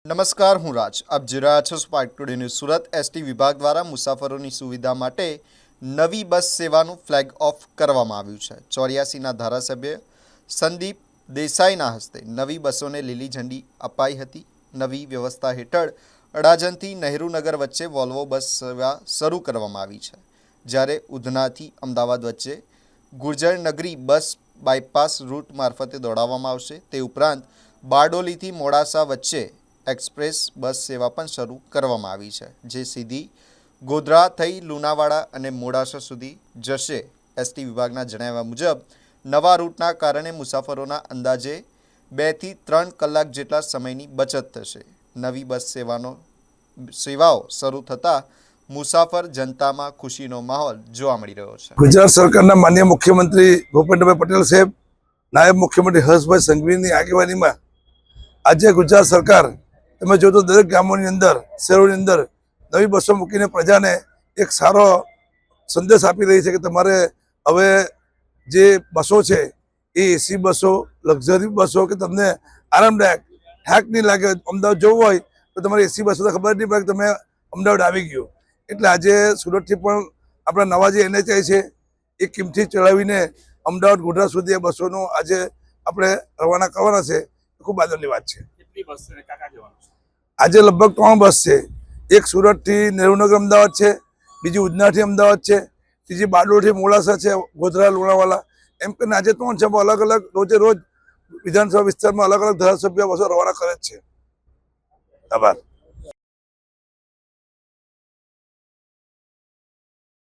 નમસ્કાર, હું રાજ. આપ જોઈ રહ્યા છો spark today news. Surat ST વિભાગ દ્વારા મુસાફરોની સુવિધા માટે નવી બસ સેવાનું ફ્લેગ ઓફ કરવામાં આવ્યું છે. 84ના ધારાસભ્ય સંદીપ દેસાઈના હસ્તે નવી બસોને લીલી ઝંડી અપાઈ હતી. નવી વ્યવસ્થા હેઠળ અડાજણથી નહેરુનગર વચ્ચે વોલ્વો બસ સેવા શરૂ કરવામાં આવી છે, જ્યારે ઉધનાથી અમદાવાદ વચ્ચે ગુર્જર નગરી બસ બાયપાસ રૂટ મારફતે દોડાવવામાં આવશે. તે ઉપરાંત બારડોલીથી મોડાસા વચ્ચે એક્સપ્રેસ બસ સેવા પણ શરૂ કરવામાં આવી છે, જે સીધી ગોધરા થઈ લુણાવાડા અને મોડાસા સુધી જશે. એસટી વિભાગના જણાવ્યા મુજબ નવા રૂટના કારણે મુસાફરોના અંદાજે 2 થી 3 કલાક જેટલા સમયની બચત થશે. નવી બસ સેવાઓ શરૂ થતાં મુસાફર જનતામાં ખુશીનો માહોલ જોવા મળી રહ્યો છે. ગુજરાત સરકારના માનનીય મુખ્યમંત્રી ભૂપેન્દ્રભાઈ પટેલ સાહેબ, નાયબ મુખ્યમંત્રી હર્ષભાઈ સંઘવીની આગેવાનીમાં આજે ગુજરાત સરકાર તમે જો તો દરેક ગામોની અંદર, શહેરોની અંદર નવી બસો મૂકીને પ્રજાને એક સારો સંદેશ આપી રહી છે કે તમારે હવે જે બસો છે એ એસી બસો, લક્ઝરી બસો કે તમને આરામદાયક થાક નહીં લાગે. અમદાવાદ જવું હોય તો તમારે એસી બસો તો ખબર નહીં પડે કે તમે અમદાવાદ આવી ગયો. એટલે આજે સુરતથી પણ આપણા નવા જે NHI છે એ કિંમતી ચલાવીને અમદાવાદ ગોધરા સુધી એ બસોનું આજે આપણે રવાના કરવાના છે. ખૂબ આદરની વાત છે. આજે લગભગ 3 બસ છે. એક સુરતથી નહેરુનગર અમદાવાદ છે, બીજી ઉધનાથી અમદાવાદ છે, ત્રીજી બારડોલીથી મોડાસા છે, ગોધરા લુણાવાડા, એમ કરીને આજે 3 છે. અલગ અલગ રોજે રોજ વિધાનસભા વિસ્તારમાં અલગ અલગ ધારાસભ્ય બસો રવાના કરે જ છે. આભાર.